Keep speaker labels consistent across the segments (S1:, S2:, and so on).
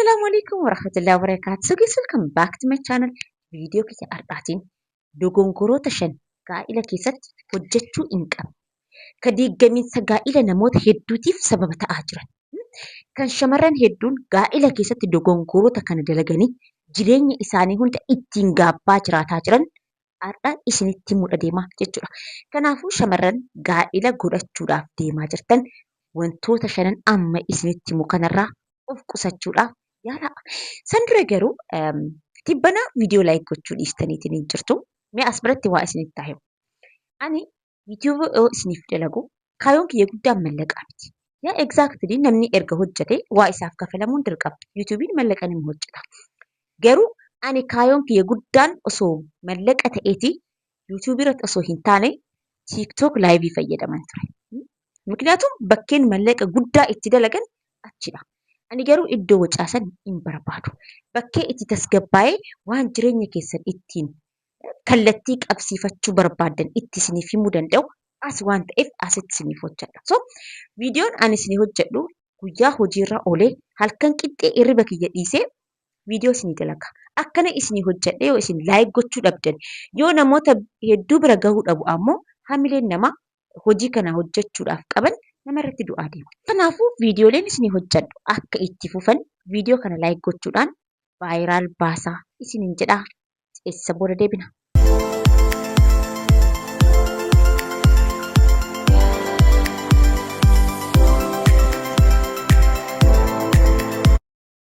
S1: Assalamualaikum warahmatullahi wabarakatuh. So guys, welcome back to my channel. Video kiyya har'aatiin dogongoroota 5 gaa'ila keessatti hojjechuu hin qabne. Ka diiggamiinsa gaa'ila namoota hedduutiif sababa ta'aa jiran. Kan shamarran hedduun gaa'ila keessatti dogongoroota kana dalaganii jireenya isaanii hunda ittiin gaabbaa jiraataa jiran har'a isinitti himuu deemaa jechuudha. Kanaafuu shamarran gaa'ila godhachuudhaaf deemaa jirtan wantoota 5 amma isinitti himu kanarraa of qusachuudhaaf yaalaa. San dura garuu tibbana viidiyoo laayik gochuu dhiistaniitiin hin jirtu. Mee as biratti waa isinitti haa himu. Ani viidiyoo isiniif dalagu kaayoon kiyya guddaan mallaqaa miti. Yaa exactly namni erga hojjete waa isaaf kafalamuun dirqama. YouTube'n mallaqa nama hojjeta. Garuu ani kaayoon kiyya guddaan osoo mallaqa ta'eeti YouTube irratti osoo hin taane TikTok laayivii fayyadaman ture. ምክንያቱም bakkeen mallaqa guddaa itti dalagan achidha. Ani garuu iddoo wacaasan hin barbaadu. Bakkee itti tasgabbaa'ee waan jireenya keessan ittiin kallattii qabsiifachuu barbaadan itti isiniif himuu danda'u as waan ta'eef asitti isiniif hojjedha. So viidiyoon ani isinii hojjedhu guyyaa hojiirra oolee halkan qixxee hirriba kiyya dhiisee viidiyoo isinii dalaga. Akkana isinii hojjedhee yoo isin laayik gochuu dhabdan yoo namoota hedduu bira gahuu dhabu ammoo hamileen namaa hojii kana hojjechuudhaaf qaban namarratti du'aa deema. Kanaafuu viidiyooleen isinii hojjedhu akka itti fufan viidiyoo kana laayik gochuudhaan vaayiraal baasaa isiniin jedhaa. Ceessa booda deebina.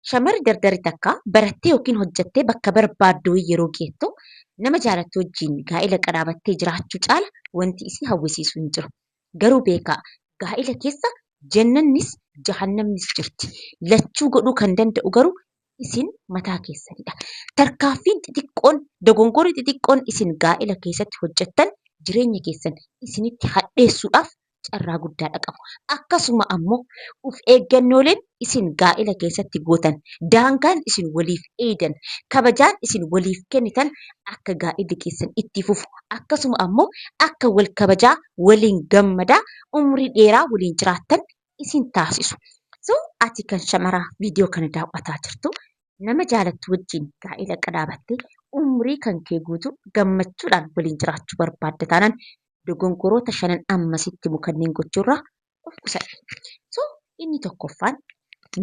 S1: Shamarri dardari takka barattee yookiin hojjettee bakka barbaaddu yeroo geettu nama jaalattu wajjin gaa'ila qadhaabattee jiraachuu caala wanti isii hawwisiisu hin jiru. Garuu beekaa gaa'ila keessa jannannis jahannamnis jirti. Lachuu godhuu kan danda'u garuu isin mataa keessanidha. Tarkaaffiin xixiqqoon dogongorri xixiqqoon isin gaa'ila keessatti hojjettan jireenya keessan isinitti hadheessuudhaaf carraa guddaadha qabu. Akkasuma ammoo uf eeggannooleen isin gaa'ila keessatti gootan daangaan isin waliif eedan kabajaan isin waliif kennitan akka gaa'illi keessan itti fufu akkasuma ammoo akka wal kabajaa waliin gammadaa umrii dheeraa waliin jiraattan isin taasisu. So ati kan shamaraa viidiyoo kana daawwataa jirtu nama jaalattu wajjin gaa'ila qadhaabattee umrii kan kee guutuu gammachuudhaan waliin jiraachuu barbaadda taanaan dogongoroota 5 ammasitti mukanneen gochuurraa of qusadhu. So inni tokkoffaan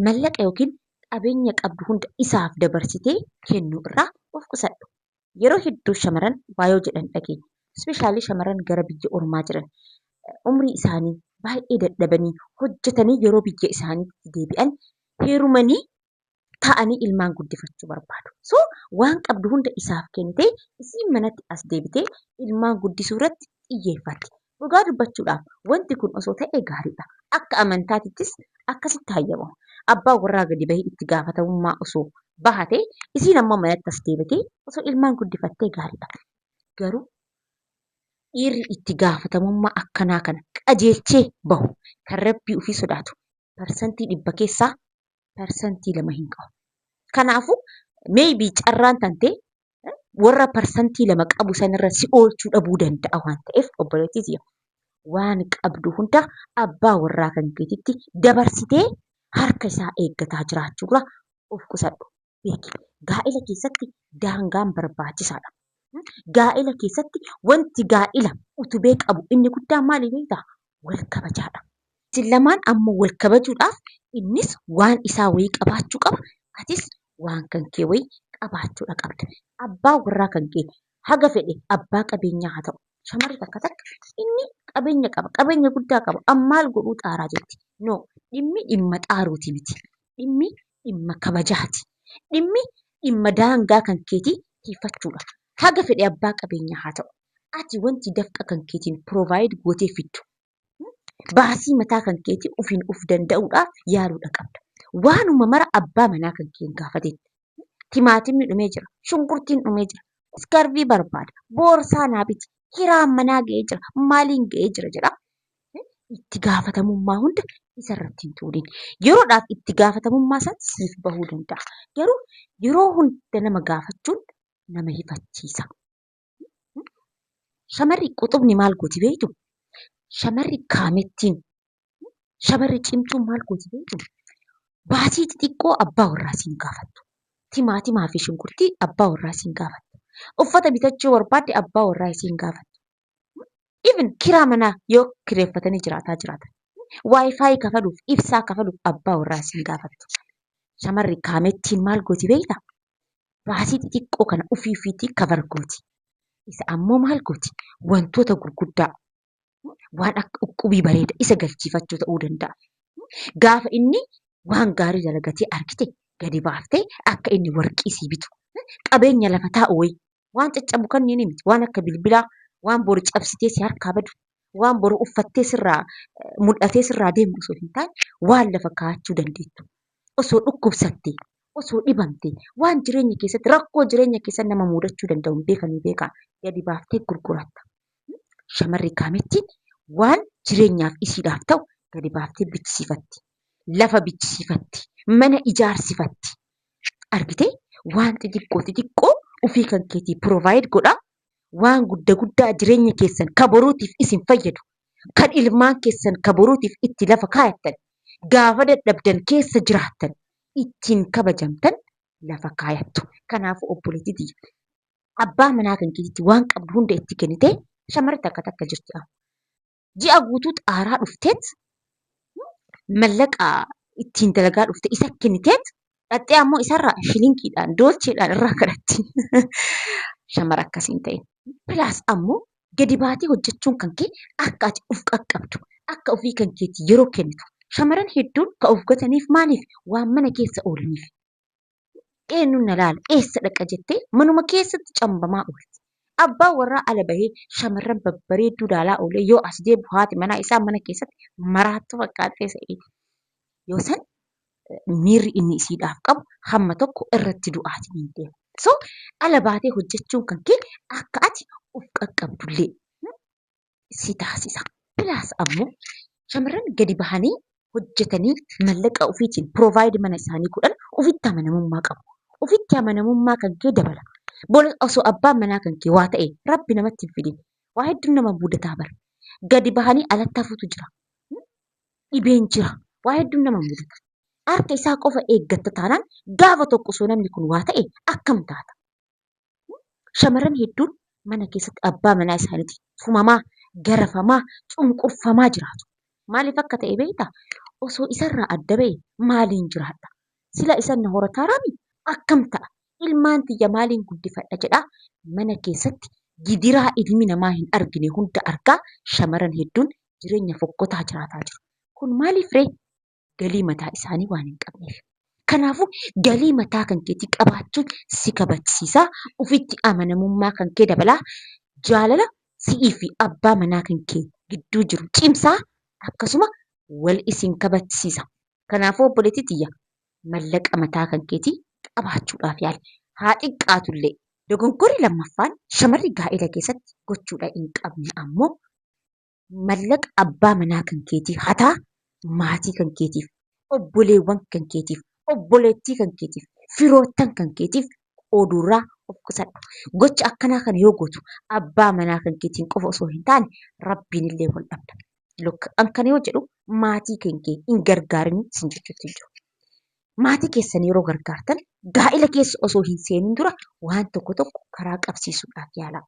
S1: mallaqa yookiin qabeenya qabdu hunda isaaf dabarsitee kennuu irraa of qusadhu. Yeroo hedduu shamaran waayoo jedhan dhageenya. Ispeeshaalii shamaran gara biyya ormaa jiran umrii isaanii baay'ee dadhabanii hojjetanii yeroo biyya isaaniitti deebi'an heerumanii ta'anii ilmaan guddifachuu barbaadu. So waan qabdu hunda isaaf kennitee isiin manatti as deebitee ilmaan guddisuu irratti xiyyeeffatti. Dhugaa dubbachuudhaaf wanti kun osoo ta'e gaariidha. Akka amantaatittis akkasitti hayyamamu. Abbaan warraa gadi bahee itti gaafatamummaa osoo bahatee isiin ammoo manatti as deebitee osoo ilmaan guddifattee gaariidha. Garuu dhiirri itti gaafatamummaa akkanaa kana qajeelchee bahu kan rabbii ofii sodaatu parsantii 100 keessaa parsantii 2 hin qabu. Kanaafuu maybe carraan tantee warra parsantii 2 qabu sanirra si oolchuu dhabuu danda'a waan ta'eef obboleettiis waan qabdu hunda abbaa warraa kan keetitti dabarsitee harka isaa eeggataa jiraachuurra of qusadhu. Beeki gaa'ila keessatti daangaan barbaachisaadha. Gaa'ila keessatti wanti gaa'ila utubee qabu inni guddaan maali beektaa? Wal kabajaadha. Isin lamaan ammoo wal kabajuudhaaf innis waan isaa wayii qabaachuu qaba. Atis waan kan kee wayii qabaachuudha qabda. Abbaa warraa kan kee haga fedhe abbaa qabeenyaa haa ta'u. Shamarri takka inni qabeenya qaba. Qabeenya guddaa qaba. Ammaal godhuu xaaraa jirti. No, dhimmi dhimma xaaruuti miti. Dhimmi dhimma kabajaati. Dhimmi dhimma daangaa kan keetii tiifachuudha. Haga fedhe abbaa qabeenyaa haa ta'u. Ati wanti dafqa kan keetiin provide gootee fiddu. Baasii mataa kan keetii ofiin of danda'uudhaaf yaaluudha qabda. Waanuma mara abbaa manaa kan kee gaafatetti. Timaatimni dhumee jira. Shunkurtiin dhumee jira. Iskarbii barbaada. Boorsaa naa biti. Kiraan manaa ga'ee jira. Maaliin ga'ee jira jedha. Itti gaafatamummaa hunda isarratti hin tuudin. Yeroodhaaf itti gaafatamummaa san siif bahuu danda'a. Garuu yeroo hunda nama gaafachuun nama hifachiisa. Shamarri quxubni maal gooti beektu? Shamarri kaamettiin. Shamarri cimtuun maal gooti beektu? Baasii xixiqqoo abbaa warraa siin gaafattu. Timaatimaa fi shunkurtii abbaa warraa siin gaafattu. Uffata bitachuu barbaadde abbaa warraa siin gaafattu. Even kiraa manaa yoo kireeffatanii jiraatan. Waayifaayi kafaluuf, ibsaa kafaluuf abbaa warraa siin gaafattu. Shamarri kaamettiin maal gooti beektaa? Baasii xixiqqoo kana ofii ofiitii kafar gooti. Isa ammoo maal gooti? Wantoota gurguddaa waan akka uqubii bareeda isa galchiifachuu ta'uu danda'a. Gaafa inni waan gaarii dalagatee argite gadi baaftee akka inni warqii sii bitu. Qabeenya lafa taa'u wayii waan caccabu kanneen miti. Waan akka bilbilaa, waan boru cabsitee si harkaa badu, waan boru uffattee sirraa mul'atee sirraa deemu osoo hin taane waan lafa kaa'achuu dandeettu. Osoo dhukkubsattee, osoo dhibamtee, waan jireenya keessatti rakkoo jireenya keessatti nama mudachuu danda'u beekanii beekaa gadi baaftee gurguratta. Shamarri kaamettiin waan jireenyaaf isiidhaaf ta'u gadi baaftee bichisiifatti. Lafa bichisiifatti. Mana ijaarsifatti. Argitee waan xixiqqoo ofii kan keetii provide godhaa. Waan guddaa jireenya keessan kabaruutiif isin fayyadu. Kan ilmaan keessan kabaruutiif itti lafa kaayattan. Gaafa dadhabdan keessa jiraattan. Ittiin kabajamtan lafa kaayattu. Kanaafuu obboleettii abbaa manaa kan keetitti waan qabdu hunda itti kennitee shamarri takka jirti. Ji'a guutuu xaaraa dhufteet mallaqa ittiin dalagaa dhufte isa kenniteet dhattee ammoo isarraa shilinkiidhaan doolcheedhaan irraa kadhatti. Shamara akkasiin ta'e. Pilaas ammoo gadi baatee hojjechuun kan kee akka ati of qaqqabdu akka ofii kan keetii yeroo kennitu. Shamaran hedduun kan of gataniif maaliif waan mana keessa oolaniif. Eenyuun na laala eessa dhaqa jettee manuma keessatti cambamaa oolti. Abbaan warraa ala bahee shamarran babbareedduu daalaa oolee yoo as deebi'u haati manaa isaa mana keessatti maraattuu fakkaatee sa'eeti. Yoo san miirri inni isiidhaaf qabu hamma tokko irratti du'aati ni deema. So ala baatee hojjechuun kan kee akka ati of qaqqabdullee si taasisa. Pilaas ammoo shamarran gadi bahanii hojjetanii mallaqa ofiitiin provide mana isaanii godhan ofitti amanamummaa qabu. Ofitti amanamummaa kan kee dabala. Bola osoo abbaan manaa kan kee waa ta'e rabbi namatti hin fidin. Waa hedduun nama mudataa bara. Gadi bahanii alatti hafuutu jira. Dhibeen jira. Waa hedduun nama mudata. Harka isaa qofa eeggatta taanaan gaafa tokko osoo namni kun waa ta'e akkam taata? Shamarran hedduun mana keessatti abbaa manaa isaaniitiin tumamaa, garafamaa, cunqurfamaa jiraatu. Maaliif akka ta'e beektaa? Osoo isarraa adda ba'e maaliin jiraadha? Sila isan na horataa raami? Akkam ta'a? Ilmaan tiyya maaliin guddifadha jedhaa? Mana keessatti gidiraa ilmi namaa hin argine hunda argaa shamarran hedduun jireenya fokkotaa jiraataa jiru. Kun maaliif ree? Galii mataa isaanii waan hin qabneef. Kanaafuu galii mataa kan keetii qabaachuun si kabachiisaa. Ofitti amanamummaa kan kee dabalaa. Jaalala si'ii fi abbaa manaa kan kee gidduu jiru cimsaa. Akkasuma wal isin kabachiisa. Kanaafuu obboleettii tiyya mallaqa mataa kan keetii qabaachuudhaaf yaali. Haa xiqqaatullee dogoggorri lammaffaan shamarri gaa'ela keessatti gochuudha hin qabne ammoo mallaqa abbaa manaa kan keetii hataa maatii kan keetiif, obboleewwan kan keetiif, obboleettii kan keetiif, firoottan kan keetiif oduurraa of qusadhu. Gocha akkanaa kana yoo gootu abbaa manaa kan keetiin qofa osoo hin taane rabbiin illee wal dhabda. An kana yoo jedhu maatii kan kee hin gargaarin sin jechuutti jiru. Maatii keessan yeroo gargaartan gaa'ela keessa osoo hin seenin dura waan tokko karaa qabsiisuudhaaf yaalaa.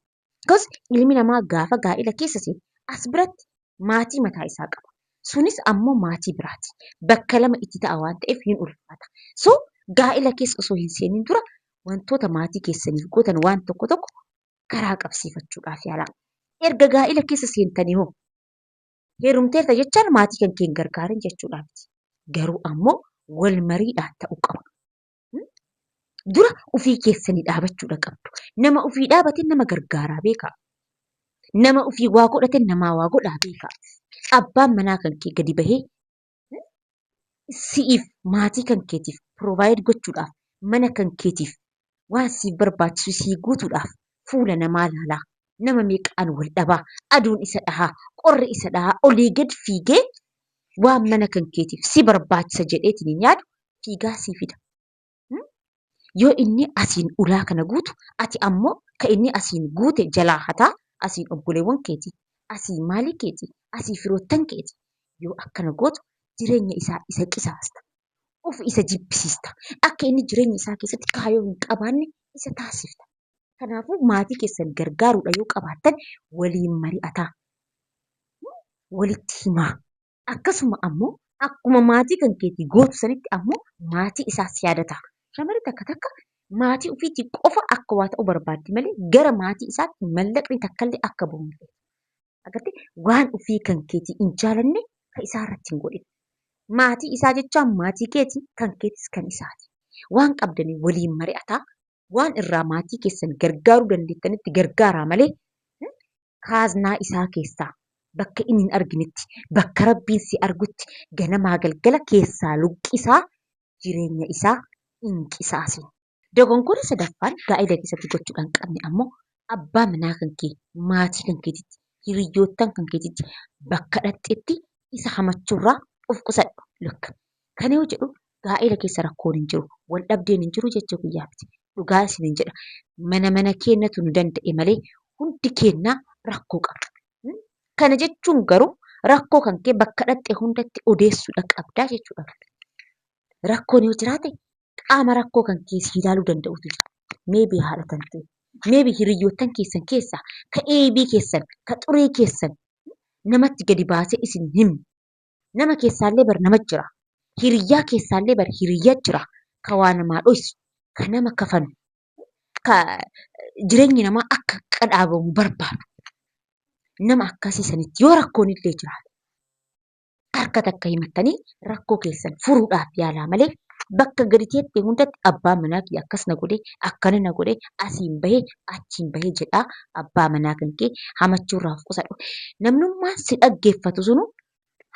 S1: Gos ilmi namaa gaafa gaa'ela keessa seenu as biratti maatii mataa isaa qaba. Sunis ammoo maatii biraati. Bakka lama itti ta'a waan ta'eef hin ulfaata. So gaa'ela keessa osoo hin seenin dura wantoota maatii keessaniif gootan waan tokko karaa qabsiifachuudhaaf yaalaa. Erga gaa'ela keessa seentanii hoo heerumteerta jechaan maatii kan kee hin gargaarin jechuudhaaf. Garuu ammoo wal mariidhaan ta'uu qaba. Dura ofii keessanii dhaabachuudha qabdu. Nama ofii dhaabate nama gargaaraa beekaa. Nama ofii waa godhate namaa waa godhaa beekaa. Abbaan manaa kan kee gadi bahee si'iif maatii kan keetiif provide gochuudhaaf mana kan keetiif waan siif barbaachisu sii guutuudhaaf fuula namaa laalaa. Nama meeqaan wal dhabaa aduun isa dhahaa qorri isa dhahaa olii gad fiigee waan mana kan keetiif si barbaachisa jedheetiin hin yaadu fiigaa sii fida. Yoo inni asiin ulaa kana guutu ati ammoo kan inni asiin guute jalaa hataa asiin obboleewwan keetii asii maalii keetii asii firoottan keetii yoo akkana gootu jireenya isaa isa qisaasta. of isa jibbisiista. Akka inni jireenya isaa keessatti kaayyoo hin qabaanne isa taasifta. Kanaafuu maatii keessan gargaaruudha yoo qabaattan waliin mari'ataa, walitti himaa. Akkasuma ammoo akkuma maatii kan keetii gootu sanitti ammoo maatii isaas yaadata. Shamarri takka maatii ofiitii qofa akka waa ta'u barbaaddi malee gara maatii isaatti mallaqni takkallee akka bu'u. Agartee waan ofii kan keetii hin jaalanne kan isaa irratti hin godhin. Maatii isaa jechaan maatii keetii, kan keetis kan isaati. Waan qabdanii waliin mari'ataa, waan irraa maatii keessan gargaaruu dandeettanitti gargaaraa malee kaaznaa isaa keessaa bakka inni hin arginetti, bakka rabbiin si argutti ganamaa galgala keessaa luqqisaa jireenya isaa hin qisaasin. Dogonkora sadaffaan gaa'ela keessatti gochuu hin qabne ammoo abbaa manaa kan kee, maatii kan keetitti, hiriyoottan kan keetitti bakka dhaqxetti isa hamachuurraa of qusadhu. Lukka. Kana yoo jedhu gaa'ela keessa rakkoon hin jiru, wal dhabdeen hin jiru jechuu guyyaa miti. Dhugaa isin jedha. Mana keenyatu nu danda'e malee hundi keenyaa rakkoo qaba. Kana jechuun garuu rakkoo kan kee bakka dhaqxe hundatti odeessuudha qabdaa jechuudha. Rakkoon yoo jiraate qaama rakkoo kan keessi ilaaluu danda'utu jira. Meebii haadha kan ta'e, meebii hiriyoottan keessan keessaa, ka eebii keessan, ka xuree keessan namatti gadi baasee isin himne. Nama keessaallee bar nama jira. Hiriyyaa keessaallee bar hiriyyaa jira. Ka waa namaa dho'isu, ka nama kafanu, ka jireenyi namaa akka qadhaabamu barbaadu. Nama akkasii sanitti yoo rakkoon illee jiraate harka takka himattanii rakkoo keessan furuudhaaf yaalaa malee bakka gadi teettee hundatti abbaa manaa kiyya akkas na godhee akkana na godhee asiin bahee achiin bahee jedhaa abbaa manaa kan kee hamachuurraaf qusadhu. Namnummaan si dhaggeeffatu sunu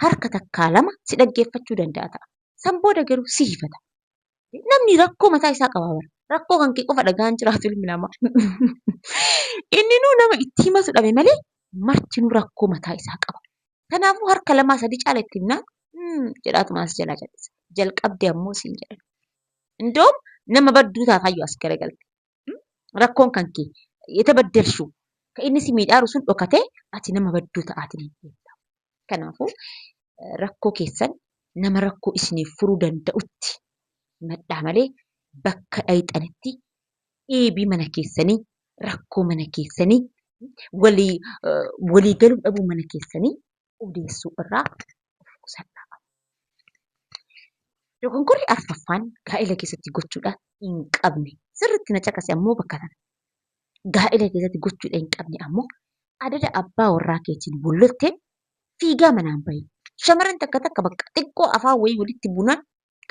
S1: harka takkaa lama si dhaggeeffachuu danda'a ta'a. San booda garuu si hifata. Namni rakkoo mataa isaa qaba bara. Rakkoo kan kee qofa dhagaan jiraatu ilmi namaa. Inni nuu nama itti himatu dhabe malee martinuu rakkoo mataa isaa qaba. Kanaafuu harka lamaa sadii caala itti himnaan jedhaatu maas jalaa jal'isa. Jalqabde ammoo siin jedhan. Indoom nama badduu taatayyuu as garagalte. Rakkoon kan kee የተበደልሽው kan inni si miidhaaru sun dhokatee ati nama badduu ta'aatiin hin beekta. Kanaafuu rakkoo keessan nama rakkoo isiniif furuu danda'utti maddaa malee bakka dhayxanitti eebii mana keessanii, rakkoo mana keessanii, walii galuu dhabuu mana keessanii odeessuu irraa of qusadhaa. Dogongorri arfaffaan gaa'ela keessatti gochuudha hin qabne. Sirriitti na caqase ammoo bakka kana. Gaa'ela keessatti gochuudha hin qabne ammoo adada abbaa warraa keetiin bullotteen fiigaa manaan bahe. Shamarran takka bakka xiqqoo afaan wayii walitti bunaan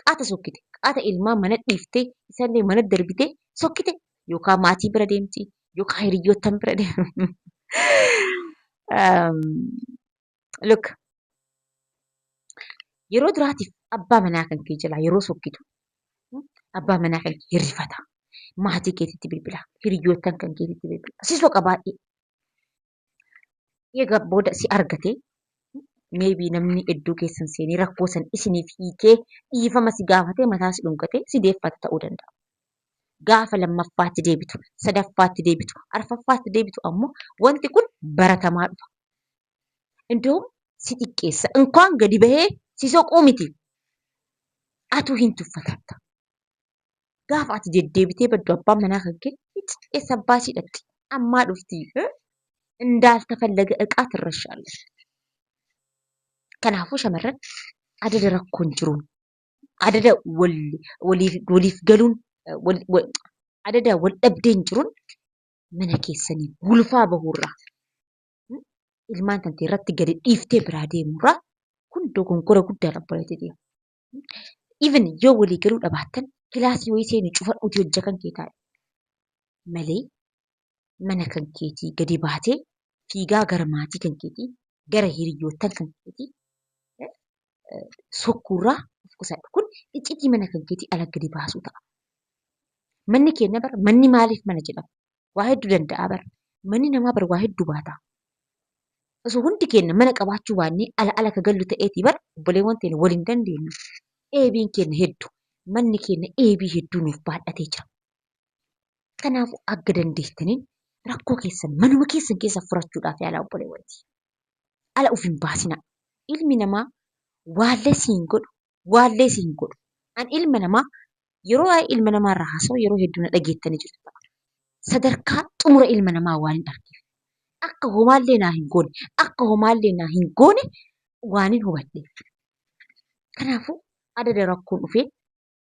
S1: qaata sokkite. Qaata ilmaan mana dhiiftee isallee mana darbitee sokkite. Yookaan maatii bira deemti. Yookaan hiriyoottan bira deemti. Look. Yeroo duraatiif abbaa manaa kan kee jalaa yeroo sokkitu abbaa manaa kan kee hirrifata. Maatii keetitti bilbila. Hiriyoottan kan keetitti bilbila. Si soqa baay'ee. Egaa booda si argatee meebii namni hedduu keessan seenii rakkoo san isiniif hiikee dhiifama si gaafatee mataa si dhungatee si deeffata ta'uu danda'a. Gaafa lammaffaatti deebitu, sadaffaatti deebitu, arfaffaatti deebitu ammoo wanti kun baratamaa dhufa. Indoom si xiqqeessa. Inkaan gadi bahee si soquu miti. Atuu hin tuffatatta. Gaafa ati deddeebitee baddu abbaan manaa kan kee xiqqeessa abbaa si dhaqxi. Ammaa dhufti. Indaaltafallaga ዕቃ ትረሻለሽ. Kanaafuu shamarran adada rakkoon jiruun, adada waliif galuun, adada wal dhabdeen jiruun mana keessanii gulfaa bahurraa ilmaan tantee irratti gadi dhiiftee biraa deemurraa kun dogongora guddaa labbalate deema. Even yoo walii galuu dhabaattan kilaasii wayii seenii cufadhuuti hojja kan kee taa'e malee mana kan keetii gadi baatee fiigaa gara maatii kan keetii gara hiriyoottan kan keetii sokkuurraa of qusadhu. Kun iccitii mana kan keetii ala gadi baasuu ta'a. Manni keenya bara manni maaliif mana jedhama? Waa hedduu danda'a bara. Manni namaa bara waa hedduu baata. Osoo hundi keenya mana qabaachuu baannee ala ka gallu ta'eetii bara obboleewwan teenya waliin dandeenyu. Eebiin keenya hedduu. Manni keenya eebii hedduu nuuf baadhatee jira. Kanaafuu akka dandeettaniin rakkoo keessan manuma keessan keessa furachuudhaaf yaalaa obboleewwanti. Ala of hin baasina. Ilmi namaa waallee siin godhu, waallee siin godhu. An ilma namaa yeroo waa'ee ilma namaarraa haasa'u yeroo hedduu na dhageettanii jirtu ta'a. Sadarkaa xumura ilma namaa waan hin argine. Akka homaallee naa hin goone, akka homaallee naa hin goone waan hin hubadheef. Kanaafuu adada rakkoon dhufee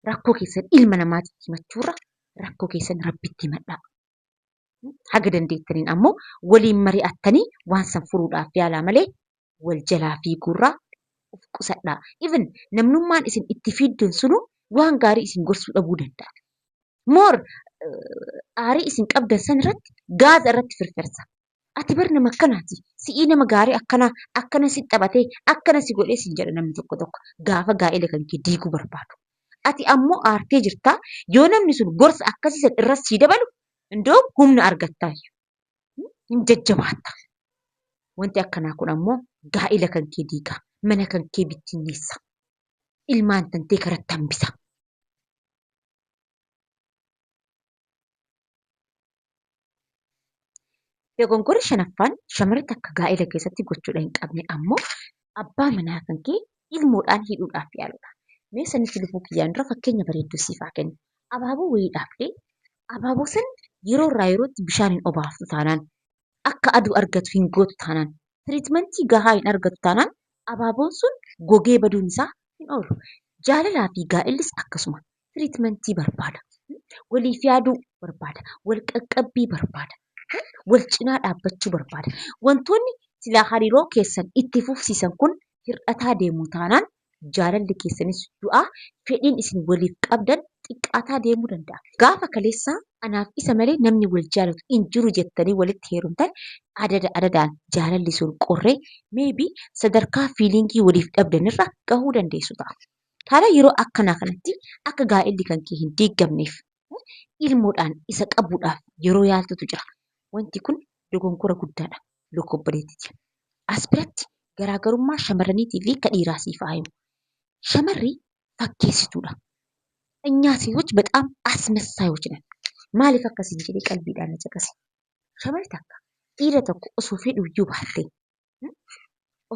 S1: rakkoo keessan ilma namaatitti himachuurra rakkoo keessan rabbitti himadhaa. Haga dandeettaniin ammoo waliin mari'attanii waan san furuudhaaf yaalaa malee wal jalaa fiiguurraa of qusadhaa. Even namnummaan isin itti fiiddan sunu waan gaarii isin gorsuu dhabuu danda'a. Moor aarii isin qabdan san irratti gaaza irratti firfirsa. Ati bar nama akkanaati. Si'ii nama gaarii akkana si taphatee akkana si godhee siin jedha namni tokko tokko gaafa gaa'ela kan kee diiguu barbaadu. Ati ammoo aartee jirtaa yoo namni sun gorsa akkasii san irratti sii dabalu indoo humna argattaa hin jajjabaatta. Wanti akkanaa kun ammoo gaa'ela kan kee diiga. Mana kan kee bittinneessa. Ilmaan tantee karatti hambisa. Dogongora shanaffaan shamarri takka gaa'ela keessatti gochuudha hin qabne ammoo abbaa manaa kan kee ilmoodhaan hidhuudhaaf yaaludha. Mee sanitti lubuu kiyyaan dura fakkeenya bareedduu siif haa kennu. Abaaboo wayii dhaabdee abaaboo san yeroo irraa yerootti bishaan hin obaaftu taanaan akka aduu argatu hin gootu taanaan tiriitmentii gahaa hin argatu taanaan abaaboon sun gogee baduun isaa hin oolu. Jaalalaa fi gaa'ellis akkasuma tiriitmentii barbaada. Waliif yaaduu barbaada. Wal qaqqabbii barbaada. Wal cinaa dhaabbachuu barbaada. Wantoonni silaa hariiroo keessan itti fufsiisan kun hir'ataa deemuu taanaan jaalalli keessanis du'aa fedhiin isin waliif qabdan xiqqaataa deemuu danda'a. Gaafa kaleessaa anaaf isa malee namni wal jaalatu hin jiru jettanii walitti heerumtan adadaan jaalalli sun qorree meebii sadarkaa fiilingii waliif dhabdanirra gahuu dandeessu ta'a. Haala yeroo akkanaa kanatti akka gaa'elli kan kee hin diigamneef ilmoodhaan isa qabuudhaaf yeroo yaaltutu jira. Wanti kun dogongora guddaadha. Lokobboleettiiti. As biratti garaagarummaa shamarraniitii fi ka dhiiraa siif haa himu. Shamarri fakkeessituudha. እኛ ሴቶች በጣም አስመሳዮች ነን። ማሊፍ akkasiin jedhee qalbiidhaan na caqase. Shamarri takka dhiira tokko osoo fedhu iyyuu baattee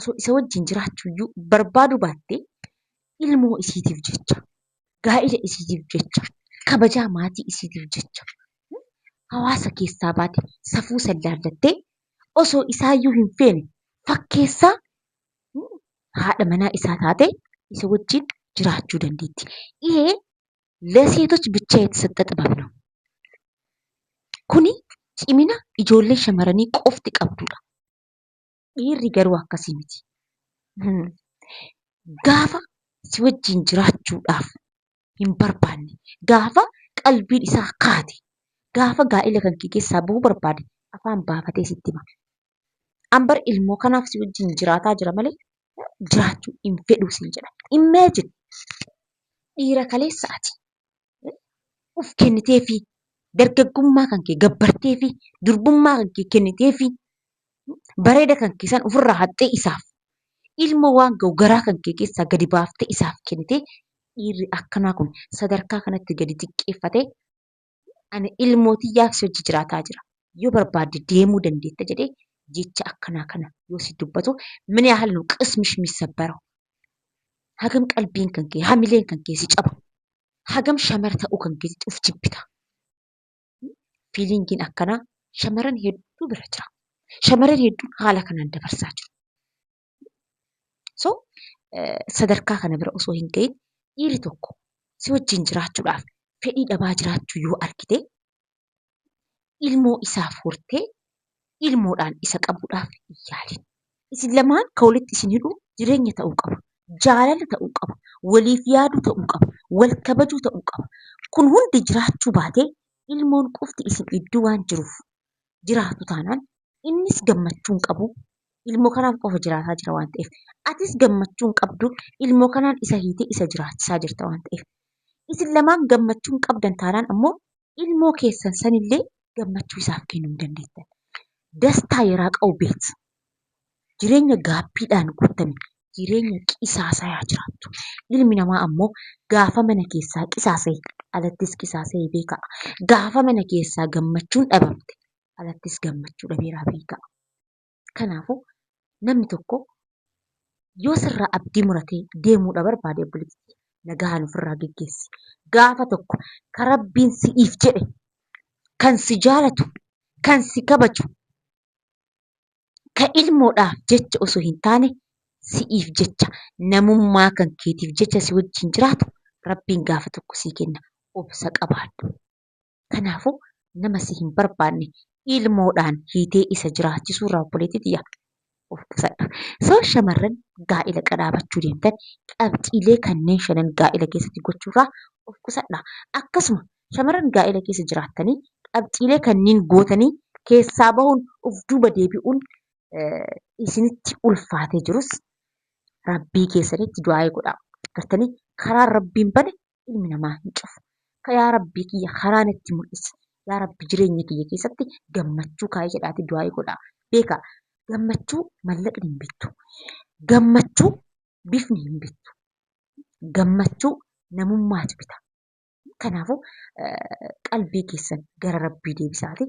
S1: osoo isa wajjin jiraachuu iyyuu barbaadu baattee ilmoo isiitiif jecha gaa'ila isiitiif jecha kabajaa maatii isiitiif jecha hawaasa keessaa baate safuu sallaallattee osoo isaayyuu hin feene fakkeessaa haadha manaa isaa taate isa wajjin jiraachuu dandeetti. ይሄ ለሴቶች ብቻ የተሰጠ ጥበብ ነው። ኩኒ cimina ijoollee shamarranii qofti qabdudha. Dhiirri garuu akkasii miti. Gaafa si wajjin jiraachuudhaaf hin barbaanne, gaafa qalbiin isaa kaate, gaafa gaa'ela kan kee keessaa bahuu barbaade afaan baafatee sitti hima. Ambar ilmoo kanaaf si wajjin jiraataa jira malee jiraachuu hin fedhu siin jedha. Imagine dhiira kaleessaati. Uf kennitee fi dargaggummaa kan kee gabbartee fi durbummaa kan kee kennitee fi bareeda kan kee san ofirraa haxxee isaaf ilmoo waan ga'u garaa kan kee keessaa gadi baaftee isaaf kennitee dhiirri akkanaa kun sadarkaa kanatti gadi xiqqeeffatee ani ilmootiyyaaf si wajji jiraataa jira. Yoo barbaadde deemuu dandeetta jedhee jecha akkanaa kana yoo si dubbatu ምን ያህል ነው ቅስምሽ የሚሰበረው? Hagam qalbiin kan kee hamileen kan kee si caba. Hagam shamara ta'uu kan kee of jibbita. Fiilingiin akkanaa shamarran hedduu bira jira. Shamarran hedduun haala kanaan dabarsaa jiru. So sadarkaa kana bira osoo hin gahin dhiirri tokko si wajjin jiraachuudhaaf fedhii dhabaa jiraachuu yoo argite ilmoo isaaf hortee ilmoodhaan isa qabuudhaaf hin yaalin. Isin lamaan kan walitti isin hidhu jireenya ta'uu qaba. Jaalala ta'uu qaba. Waliif yaaduu ta'uu qaba. Wal kabajuu ta'uu qaba. Kun hundi jiraachuu baatee ilmoon qofti isin gidduu waan jiruuf jiraatu taanaan innis gammachuu hin qabu. Ilmoo kanaaf qofa jiraataa jira waan ta'eef. Atis gammachuu hin qabdu. Ilmoo kanaan isa hiitee isa jiraachisaa jirta waan ta'eef. Isin lamaan gammachuu hin qabdan taanaan ammoo ilmoo keessan sanillee gammachuu isaaf kennuu hin dandeettan. Dastaa yeraa qabu beektu. Jireenya gaabbiidhaan guutame. Jireenya qisaasayaa jiraattu. Ilmi namaa ammoo gaafa mana keessaa qisaasa'e alattis qisaasa'ee beeka. Gaafa mana keessaa gammachuun dhabamte alattis gammachuu dhabeeraa beeka. Kanaafuu namni tokko yoo sirraa abdii muratee deemuudha barbaade obboleettii nagaan ofirraa geggeessi. Gaafa tokko kan rabbiin si'iif jedhe, kan si jaalatu, kan si kabaju, kan ilmoodhaaf jecha osoo hin taane si'iif jecha namummaa kan keetiif jecha si wajjin jiraatu rabbiin gaafa tokko sii kenna. Obsa qabaadhu. Kanaafuu nama si hin barbaanne ilmoodhaan hiitee isa jiraachisuu irraa obboleettii xiyya of qusadha. Shamarran gaa'ila qadaabachuu deemtan qabxiilee kanneen shanan gaa'ila keessatti gochuurraa of qusadha. Akkasuma shamarran gaa'ila keessa jiraattanii qabxiilee kanneen gootanii keessaa bahuun of duuba deebi'uun isinitti ulfaatee jirus rabbii keessanitti du'aa godhaa. Gartanii karaa rabbiin bane ilmi namaa hin cufu. Yaa rabbii kiyya karaa natti mul'isi. Yaa rabbi jireenya kiyya keessatti gammachuu kaa'ee jedhaati du'aa godhaa. Beekaa gammachuu mallaqni hin bittu. Gammachuu bifni hin bittu. Gammachuu namummaatu bita. Kanaafuu qalbii keessan gara rabbii deebisaati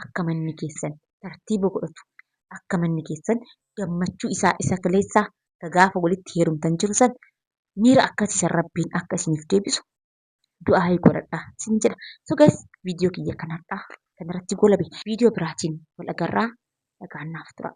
S1: akka manni keessan tartiiba godhatu. Akka manni keessan gammachuu isaa isa kaleessaa gaafa walitti heerumtan jiru san miira akkasiisan rabbiin akka isiniif deebisu du'aa godhadhaa sin jedha. So guys viidiyoo kiyya kanarraa kanarratti goolabe viidiyoo biraatiin wal agarraa nagaan naaf tura.